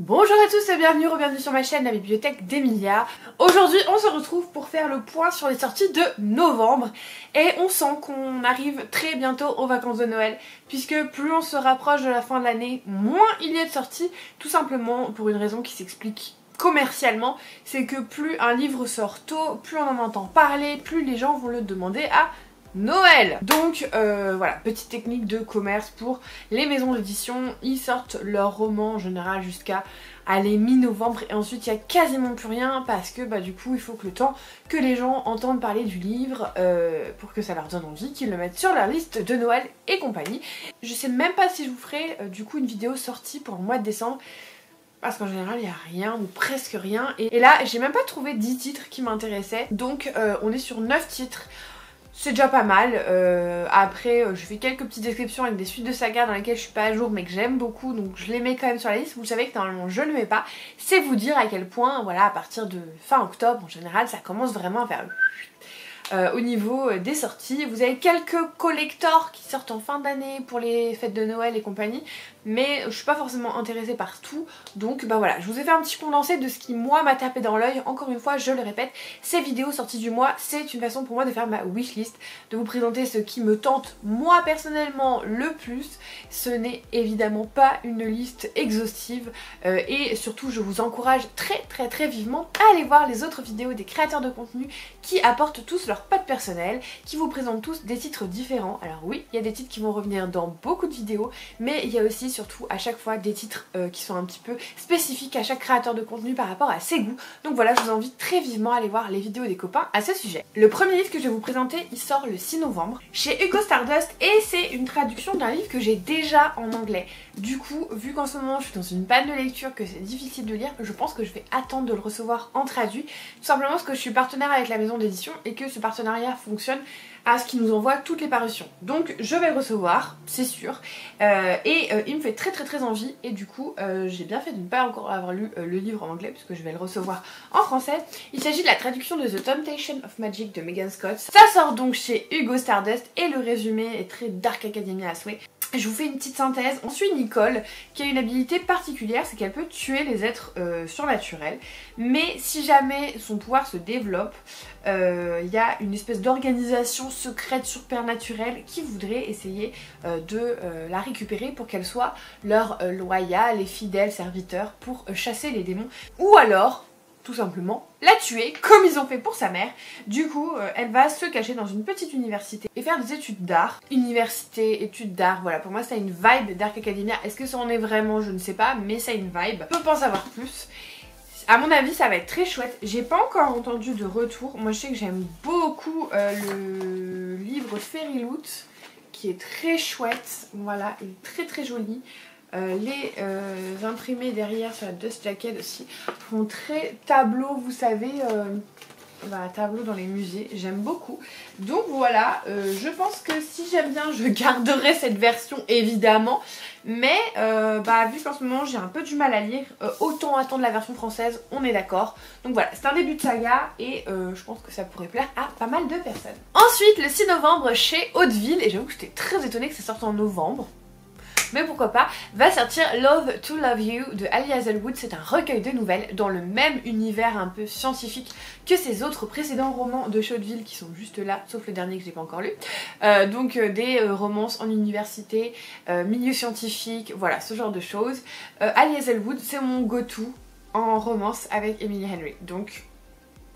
Bonjour à tous et bienvenue sur ma chaîne La Bibliothèque d'Emilia. Aujourd'hui on se retrouve pour faire le point sur les sorties de novembre et on sent qu'on arrive très bientôt aux vacances de Noël puisque plus on se rapproche de la fin de l'année, moins il y a de sorties, tout simplement pour une raison qui s'explique commercialement, c'est que plus un livre sort tôt, plus on en entend parler, plus les gens vont le demander à Noël. Donc voilà, petite technique de commerce pour les maisons d'édition, ils sortent leurs romans en général jusqu'à mi-novembre et ensuite il n'y a quasiment plus rien parce que du coup il faut que le temps que les gens entendent parler du livre pour que ça leur donne envie, qu'ils le mettent sur leur liste de Noël et compagnie. Je sais même pas si je vous ferai du coup une vidéo sortie pour le mois de décembre parce qu'en général il n'y a rien ou presque rien et là j'ai même pas trouvé 10 titres qui m'intéressaient, donc on est sur 9 titres. C'est déjà pas mal. Après je fais quelques petites descriptions avec des suites de sagas dans lesquelles je suis pas à jour mais que j'aime beaucoup, donc je les mets quand même sur la liste. Vous savez que normalement je ne le mets pas. C'est vous dire à quel point voilà, à partir de fin octobre en général ça commence vraiment à faire au niveau des sorties. Vous avez quelques collectors qui sortent en fin d'année pour les fêtes de Noël et compagnie, mais je suis pas forcément intéressée par tout, donc voilà, je vous ai fait un petit condensé de ce qui moi m'a tapé dans l'œil. Encore une fois je le répète, ces vidéos sorties du mois c'est une façon pour moi de faire ma wishlist, de vous présenter ce qui me tente moi personnellement le plus. Ce n'est évidemment pas une liste exhaustive et surtout je vous encourage très vivement à aller voir les autres vidéos des créateurs de contenu qui apportent tous leur patte personnelle, qui vous présentent tous des titres différents. Alors oui, il y a des titres qui vont revenir dans beaucoup de vidéos, mais il y a aussi surtout à chaque fois des titres qui sont un petit peu spécifiques à chaque créateur de contenu par rapport à ses goûts. Donc voilà, je vous invite très vivement à aller voir les vidéos des copains à ce sujet. Le premier livre que je vais vous présenter, il sort le 6 novembre chez Hugo Stardust et c'est une traduction d'un livre que j'ai déjà en anglais. Du coup, vu qu'en ce moment je suis dans une panne de lecture, que c'est difficile de lire, je pense que je vais attendre de le recevoir en traduit, tout simplement parce que je suis partenaire avec la maison d'édition et que ce partenariat fonctionne à ce qu'ils nous envoient toutes les parutions. Donc je vais le recevoir, c'est sûr, et il me fait très envie et du coup j'ai bien fait de ne pas encore avoir lu le livre en anglais puisque je vais le recevoir en français. Il s'agit de la traduction de The Temptation of Magic de Megan Scott. Ça sort donc chez Hugo Stardust et le résumé est très Dark Academia à souhait. Je vous fais une petite synthèse. On suit Nicole qui a une habilité particulière, c'est qu'elle peut tuer les êtres surnaturels. Mais si jamais son pouvoir se développe, il y a une espèce d'organisation secrète supernaturelle qui voudrait essayer de la récupérer pour qu'elle soit leur loyale et fidèle serviteur pour chasser les démons. Ou alors tout simplement la tuer comme ils ont fait pour sa mère. Du coup elle va se cacher dans une petite université et faire des études d'art. Université, études d'art, voilà, pour moi ça a une vibe Dark Academia. Est-ce que ça en est vraiment, je ne sais pas, mais ça a une vibe. Je peux pas en savoir plus. À mon avis ça va être très chouette. J'ai pas encore entendu de retour. Moi je sais que j'aime beaucoup le livre Fairyloot qui est très chouette. Voilà, il est très joli. Les imprimés derrière sur la Dust Jacket aussi font très tableau, vous savez, tableau dans les musées, j'aime beaucoup. Donc voilà, je pense que si j'aime bien je garderai cette version évidemment, mais vu qu'en ce moment j'ai un peu du mal à lire, autant attendre la version française, on est d'accord. Donc voilà, c'est un début de saga et je pense que ça pourrait plaire à pas mal de personnes. Ensuite le 6 novembre chez Hauteville, et j'avoue que j'étais très étonnée que ça sorte en novembre, mais pourquoi pas, va sortir Love to Love You de Ali Hazelwood. C'est un recueil de nouvelles dans le même univers un peu scientifique que ses autres précédents romans de Hauteville qui sont juste là, sauf le dernier que j'ai pas encore lu. Donc des romances en université, milieu scientifique, voilà, ce genre de choses. Ali Hazelwood, c'est mon go-to en romance avec Emily Henry. Donc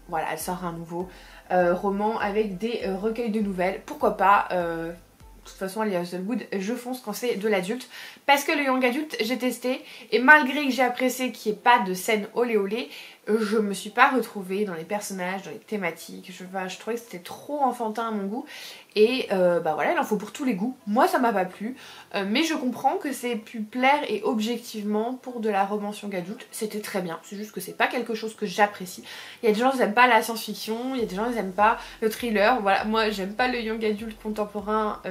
voilà, elle sort un nouveau roman avec des recueils de nouvelles, pourquoi pas. De toute façon, Ali Hazelwood, je fonce quand c'est de l'adulte. Parce que le young adulte, j'ai testé. Et malgré que j'ai apprécié qu'il n'y ait pas de scène olé olé, je me suis pas retrouvée dans les personnages, dans les thématiques. Je trouvais que c'était trop enfantin à mon goût. Et voilà, il en faut pour tous les goûts. Moi, ça m'a pas plu. Mais je comprends que c'est pu plaire et objectivement, pour de la romance young adulte, c'était très bien. C'est juste que c'est pas quelque chose que j'apprécie. Il y a des gens qui n'aiment pas la science-fiction, il y a des gens qui n'aiment pas le thriller. Voilà, moi, j'aime pas le young adulte contemporain.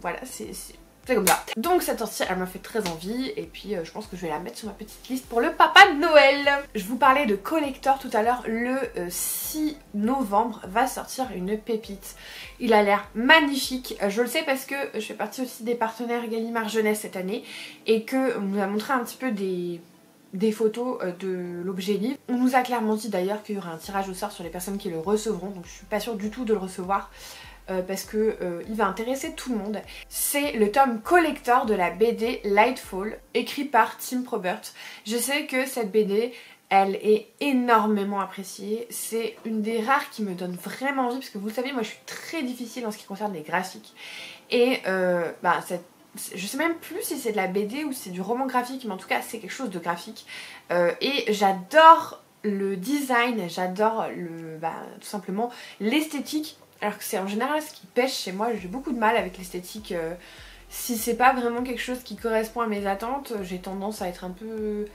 Voilà, c'est comme ça. Donc cette sortie elle m'a fait très envie et puis je pense que je vais la mettre sur ma petite liste pour le papa de Noël. Je vous parlais de collector tout à l'heure. Le 6 novembre va sortir une pépite. Il a l'air magnifique. Je le sais parce que je fais partie aussi des partenaires Gallimard Jeunesse cette année et que on nous a montré un petit peu des des photos de l'objet livre. On nous a clairement dit d'ailleurs qu'il y aura un tirage au sort sur les personnes qui le recevront, donc je suis pas sûre du tout de le recevoir. Parce que il va intéresser tout le monde. C'est le tome collector de la BD Lightfall, écrit par Tim Probert. Je sais que cette BD, elle est énormément appréciée. C'est une des rares qui me donne vraiment envie, parce que vous le savez, moi je suis très difficile en ce qui concerne les graphiques. Et je sais même plus si c'est de la BD ou si c'est du roman graphique, mais en tout cas c'est quelque chose de graphique. Et j'adore le design, j'adore tout simplement l'esthétique. Alors que c'est en général ce qui pêche chez moi, j'ai beaucoup de mal avec l'esthétique. Si c'est pas vraiment quelque chose qui correspond à mes attentes, j'ai tendance à être un peu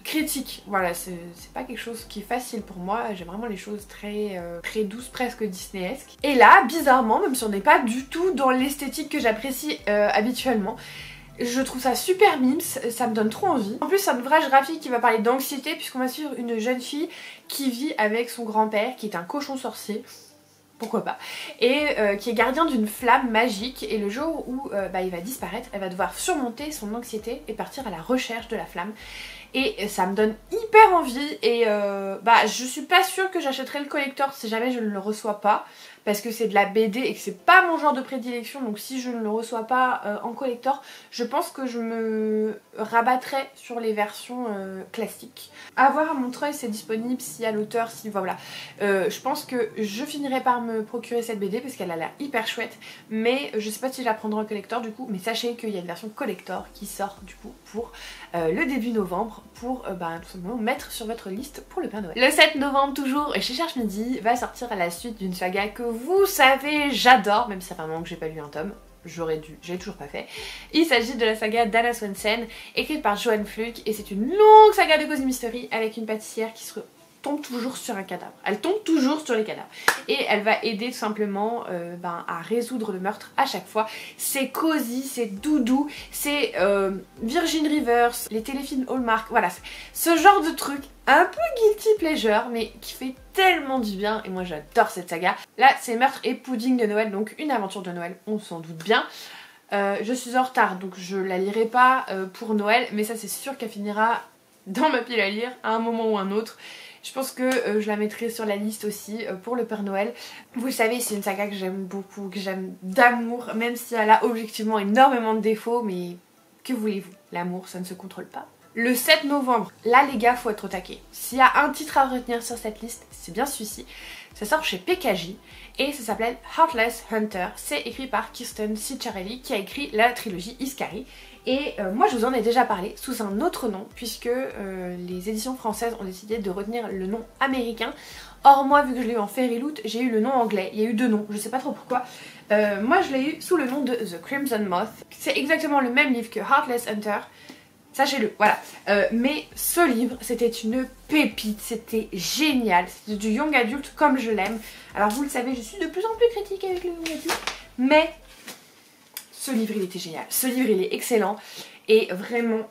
critique. Voilà, c'est pas quelque chose qui est facile pour moi, j'aime vraiment les choses très douces, presque disneyesques. Et là, bizarrement, même si on n'est pas du tout dans l'esthétique que j'apprécie habituellement, je trouve ça super mimes, ça me donne trop envie. En plus c'est un ouvrage graphique qui va parler d'anxiété, puisqu'on va suivre une jeune fille qui vit avec son grand-père qui est un cochon sorcier. Pourquoi pas, et qui est gardien d'une flamme magique, et le jour où il va disparaître, elle va devoir surmonter son anxiété et partir à la recherche de la flamme. Et ça me donne hyper envie, et je suis pas sûre que j'achèterai le collector si jamais je ne le reçois pas, parce que c'est de la BD et que c'est pas mon genre de prédilection, donc si je ne le reçois pas en collector, je pense que je me rabattrai sur les versions classiques. À voir à Montreuil, c'est disponible si à l'auteur, si voilà. Je pense que je finirai par me procurer cette BD parce qu'elle a l'air hyper chouette, mais je sais pas si je la prendrai en collector du coup, mais sachez qu'il y a une version collector qui sort du coup pour le début novembre, pour tout simplement mettre sur votre liste pour le Père Noël. Le 7 novembre toujours, chez Cherche Midi va sortir à la suite d'une saga que vous savez j'adore, même si ça fait un moment que j'ai pas lu un tome. J'aurais dû, j'ai toujours pas fait. Il s'agit de la saga d'Anna Swensen, écrite par Joanne Fluke, et c'est une longue saga de Cozy Mystery avec une pâtissière qui tombe toujours sur un cadavre. Elle tombe toujours sur les cadavres. Et elle va aider tout simplement à résoudre le meurtre à chaque fois. C'est cosy, c'est doudou, c'est Virgin Rivers, les téléfilms Hallmark, voilà. Ce genre de truc un peu guilty pleasure, mais qui fait tellement du bien, et moi j'adore cette saga. Là c'est meurtre et pudding de Noël, donc une aventure de Noël, on s'en doute bien. Je suis en retard, donc je la lirai pas pour Noël, mais ça c'est sûr qu'elle finira dans ma pile à lire à un moment ou un autre. Je pense que je la mettrai sur la liste aussi pour le Père Noël. Vous le savez, c'est une saga que j'aime beaucoup, que j'aime d'amour, même si elle a objectivement énormément de défauts, mais que voulez-vous, l'amour ça ne se contrôle pas. Le 7 novembre, là les gars, faut être au taquet. S'il y a un titre à retenir sur cette liste, c'est bien celui-ci. Ça sort chez PKJ et ça s'appelle Heartless Hunter. C'est écrit par Kirsten Ciccarelli qui a écrit la trilogie Iskari. Et moi je vous en ai déjà parlé sous un autre nom, puisque les éditions françaises ont décidé de retenir le nom américain. Or moi, vu que je l'ai eu en Fairy Loot, j'ai eu le nom anglais. Il y a eu deux noms, je sais pas trop pourquoi. Moi je l'ai eu sous le nom de The Crimson Moth. C'est exactement le même livre que Heartless Hunter. Sachez-le, voilà. Mais ce livre, c'était une pépite, c'était génial. C'était du young adulte comme je l'aime. Alors vous le savez, je suis de plus en plus critique avec le young adulte. Mais ce livre, il était génial. Ce livre, il est excellent. Et vraiment,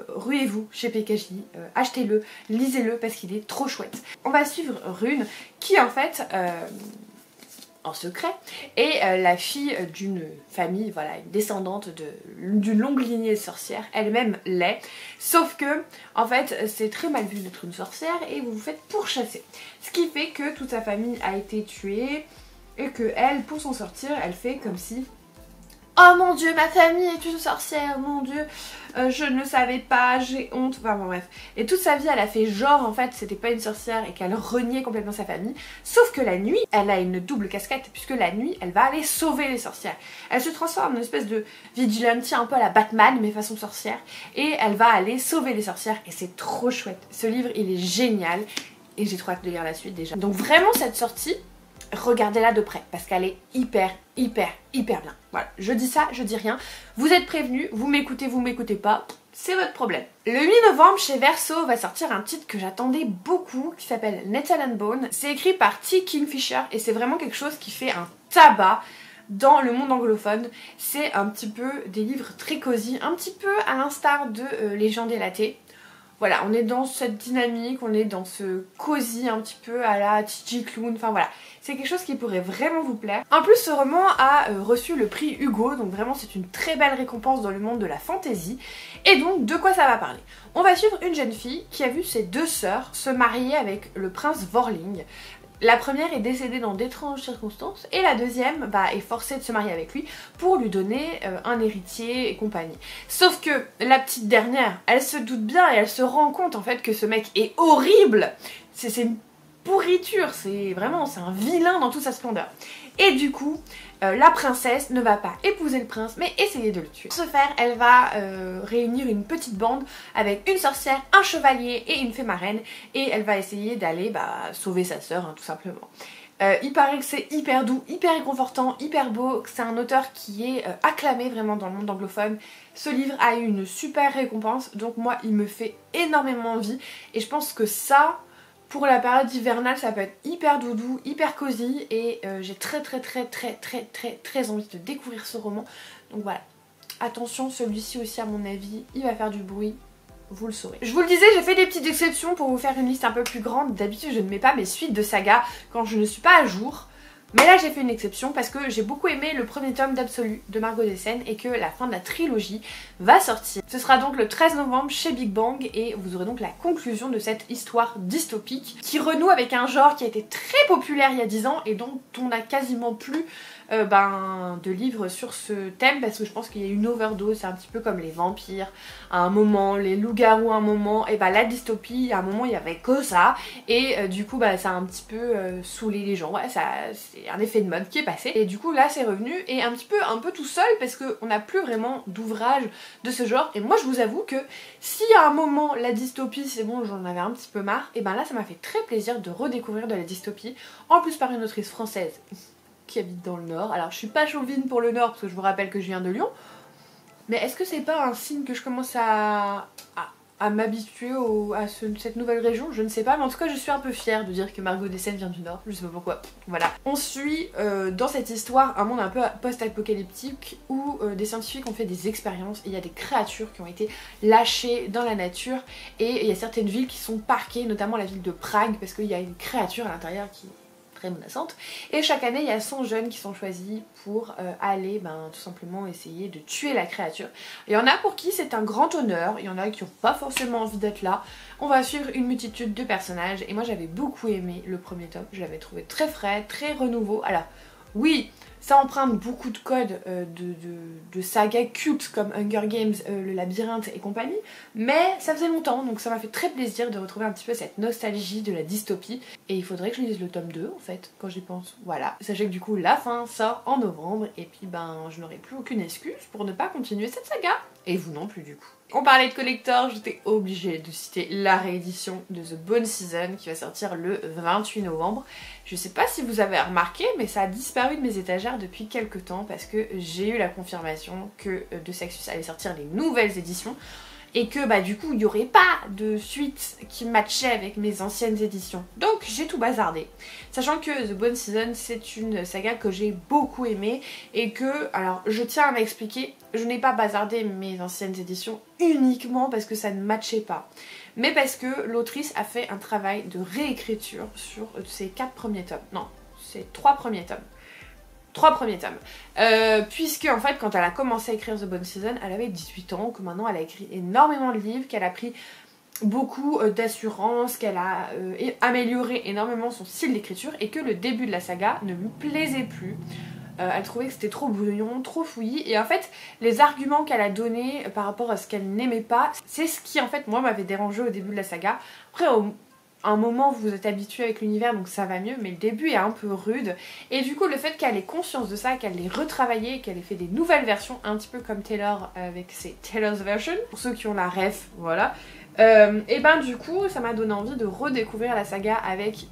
ruez-vous chez PKJ, achetez-le, lisez-le parce qu'il est trop chouette. On va suivre Rune qui en fait... en secret, et la fille d'une famille, voilà, une descendante d'une longue lignée de sorcières, elle-même l'est, sauf que, en fait, c'est très mal vu d'être une sorcière et vous vous faites pourchasser. Ce qui fait que toute sa famille a été tuée, et que elle, pour s'en sortir, elle fait comme si... Oh mon dieu, ma famille est une sorcière, mon dieu, je ne savais pas, j'ai honte, enfin bon bref. Et toute sa vie elle a fait genre en fait c'était pas une sorcière et qu'elle reniait complètement sa famille. Sauf que la nuit, elle a une double casquette puisque la nuit elle va aller sauver les sorcières. Elle se transforme en une espèce de vigilante un peu à la Batman mais façon sorcière. Et elle va aller sauver les sorcières et c'est trop chouette. Ce livre il est génial et j'ai trop hâte de lire la suite déjà. Donc vraiment cette sortie... regardez-la de près parce qu'elle est hyper bien. Voilà, je dis ça, je dis rien. Vous êtes prévenus, vous m'écoutez pas, c'est votre problème. Le 8 novembre, chez Verso, va sortir un titre que j'attendais beaucoup qui s'appelle Nettle and Bone. C'est écrit par T. Kingfisher et c'est vraiment quelque chose qui fait un tabac dans le monde anglophone. C'est un petit peu des livres très cosy, un petit peu à l'instar de Légende et la thé. Voilà, on est dans cette dynamique, on est dans ce cosy un petit peu à la Gigi Clown, enfin voilà. C'est quelque chose qui pourrait vraiment vous plaire. En plus, ce roman a reçu le prix Hugo, donc vraiment c'est une très belle récompense dans le monde de la fantasy. Et donc, de quoi ça va parler? On va suivre une jeune fille qui a vu ses deux sœurs se marier avec le prince Vorling. La première est décédée dans d'étranges circonstances et la deuxième est forcée de se marier avec lui pour lui donner un héritier et compagnie. Sauf que la petite dernière, elle se doute bien et elle se rend compte en fait que ce mec est horrible. C'est une pourriture, c'est un vilain dans toute sa splendeur. Et du coup, la princesse ne va pas épouser le prince, mais essayer de le tuer. Pour ce faire, elle va réunir une petite bande avec une sorcière, un chevalier et une fée marraine, et elle va essayer d'aller sauver sa sœur, hein, tout simplement. Il paraît que c'est hyper doux, hyper réconfortant, hyper beau, c'est un auteur qui est acclamé vraiment dans le monde anglophone. Ce livre a eu une super récompense, donc moi il me fait énormément envie, et je pense que ça, pour la période hivernale, ça peut être hyper doudou, hyper cosy et j'ai très envie de découvrir ce roman. Donc voilà, attention, celui-ci aussi à mon avis, il va faire du bruit, vous le saurez. Je vous le disais, j'ai fait des petites exceptions pour vous faire une liste un peu plus grande. D'habitude, je ne mets pas mes suites de saga quand je ne suis pas à jour. Mais là j'ai fait une exception parce que j'ai beaucoup aimé le premier tome d'Absolu de Margot Dessen et que la fin de la trilogie va sortir. Ce sera donc le 13 novembre chez Big Bang et vous aurez donc la conclusion de cette histoire dystopique qui renoue avec un genre qui a été très populaire il y a 10 ans et dont on n'a quasiment plus de livres sur ce thème parce que je pense qu'il y a une overdose. C'est un petit peu comme les vampires à un moment, les loups-garous à un moment, et la dystopie à un moment il y avait que ça et du coup ça a un petit peu saoulé les gens. Ouais, c'est un effet de mode qui est passé et du coup là c'est revenu et un peu tout seul parce qu'on n'a plus vraiment d'ouvrage de ce genre. Et moi je vous avoue que si à un moment la dystopie c'est bon, j'en avais un petit peu marre, et là ça m'a fait très plaisir de redécouvrir de la dystopie, en plus par une autrice française qui habite dans le Nord. Alors je suis pas chauvine pour le Nord parce que je vous rappelle que je viens de Lyon, mais est-ce que c'est pas un signe que je commence à m'habituer à cette nouvelle région? Je ne sais pas, mais en tout cas je suis un peu fière de dire que Margot Dessen vient du Nord, je sais pas pourquoi. Voilà. On suit dans cette histoire un monde un peu post-apocalyptique où des scientifiques ont fait des expériences et il y a des créatures qui ont été lâchées dans la nature et il y a certaines villes qui sont parquées, notamment la ville de Prague parce qu'il y a une créature à l'intérieur qui très menaçante. Et chaque année il y a 100 jeunes qui sont choisis pour aller tout simplement essayer de tuer la créature. Il y en a pour qui c'est un grand honneur, il y en a qui n'ont pas forcément envie d'être là. On va suivre une multitude de personnages et moi j'avais beaucoup aimé le premier tome, je l'avais trouvé très frais, très renouveau. Alors oui, ça emprunte beaucoup de codes de sagas cultes comme Hunger Games, le labyrinthe et compagnie, mais ça faisait longtemps donc ça m'a fait très plaisir de retrouver un petit peu cette nostalgie de la dystopie. Et il faudrait que je lise le tome 2 en fait, quand j'y pense. Voilà, sachez que du coup la fin sort en novembre et puis je n'aurai plus aucune excuse pour ne pas continuer cette saga. Et vous non plus du coup. On parlait de collector, j'étais obligée de citer la réédition de The Bone Season qui va sortir le 28 novembre. Je sais pas si vous avez remarqué, mais ça a disparu de mes étagères depuis quelques temps parce que j'ai eu la confirmation que de Sexus allait sortir les nouvelles éditions et que du coup il n'y aurait pas de suite qui matchait avec mes anciennes éditions. Donc j'ai tout bazardé. Sachant que The Bone Season c'est une saga que j'ai beaucoup aimée et que, alors je tiens à m'expliquer, je n'ai pas bazardé mes anciennes éditions uniquement parce que ça ne matchait pas, mais parce que l'autrice a fait un travail de réécriture sur ses 4 premiers tomes. Non, c'est 3 premiers tomes. 3 premiers tomes. Puisque en fait quand elle a commencé à écrire The Bone Season, elle avait 18 ans, que maintenant elle a écrit énormément de livres, qu'elle a pris beaucoup d'assurance, qu'elle a amélioré énormément son style d'écriture et que le début de la saga ne lui plaisait plus. Elle trouvait que c'était trop brouillon, trop fouillis et en fait les arguments qu'elle a donnés par rapport à ce qu'elle n'aimait pas, c'est ce qui en fait moi m'avait dérangé au début de la saga. Après à un moment vous êtes habitué avec l'univers donc ça va mieux, mais le début est un peu rude et du coup le fait qu'elle ait conscience de ça, qu'elle l'ait retravaillé, qu'elle ait fait des nouvelles versions un petit peu comme Taylor avec ses Taylor's Version, pour ceux qui ont la ref, voilà, et du coup ça m'a donné envie de redécouvrir la saga avec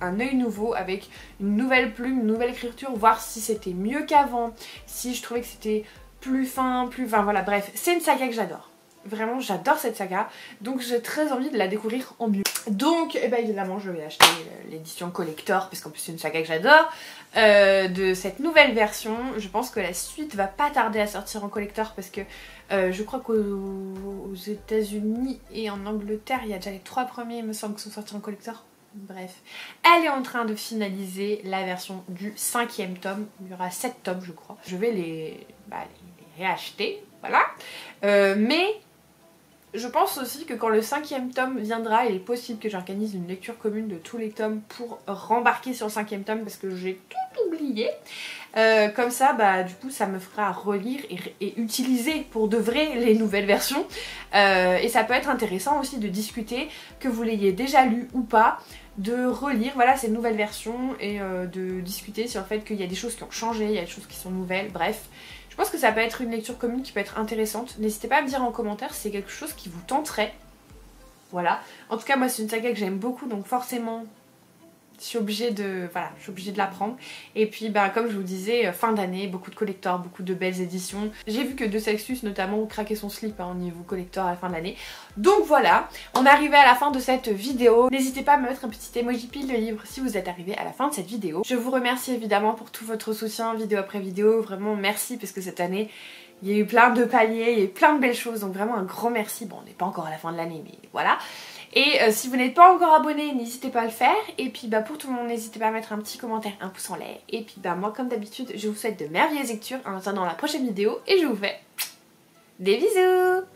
un œil nouveau, avec une nouvelle plume, une nouvelle écriture, voir si c'était mieux qu'avant, si je trouvais que c'était plus fin, voilà, bref, c'est une saga que j'adore. Vraiment, j'adore cette saga, donc j'ai très envie de la découvrir en mieux. Donc évidemment je vais acheter l'édition collector parce qu'en plus c'est une saga que j'adore de cette nouvelle version. Je pense que la suite va pas tarder à sortir en collector parce que je crois qu'aux États-Unis et en Angleterre il y a déjà les 3 premiers il me semble qui sont sortis en collector. Bref, elle est en train de finaliser la version du 5e tome. Il y aura 7 tomes je crois. Je vais les réacheter, voilà. Mais je pense aussi que quand le 5e tome viendra, il est possible que j'organise une lecture commune de tous les tomes pour rembarquer sur le 5e tome parce que j'ai tout oublié. Comme ça, du coup, ça me fera relire et utiliser pour de vrai les nouvelles versions. Et ça peut être intéressant aussi de discuter, que vous l'ayez déjà lu ou pas, de relire voilà, ces nouvelles versions et de discuter sur le fait qu'il y a des choses qui ont changé, il y a des choses qui sont nouvelles, bref. Je pense que ça peut être une lecture commune qui peut être intéressante. N'hésitez pas à me dire en commentaire si c'est quelque chose qui vous tenterait. Voilà. En tout cas, moi, c'est une saga que j'aime beaucoup, donc forcément, je suis obligée de la prendre. Et puis, comme je vous disais, fin d'année, beaucoup de collectors, beaucoup de belles éditions. J'ai vu que De Sextus, notamment, craquait son slip au niveau collector à la fin de l'année. Donc voilà, on est arrivé à la fin de cette vidéo. N'hésitez pas à me mettre un petit emoji pile de livre si vous êtes arrivé à la fin de cette vidéo. Je vous remercie évidemment pour tout votre soutien, vidéo après vidéo. Vraiment, merci, parce que cette année, il y a eu plein de paliers, il y a eu plein de belles choses. Donc vraiment, un grand merci. Bon, on n'est pas encore à la fin de l'année, mais voilà. Et si vous n'êtes pas encore abonné, n'hésitez pas à le faire. Et puis pour tout le monde, n'hésitez pas à mettre un petit commentaire, un pouce en l'air. Et puis moi, comme d'habitude, je vous souhaite de merveilleuses lectures en attendant la prochaine vidéo. Et je vous fais des bisous!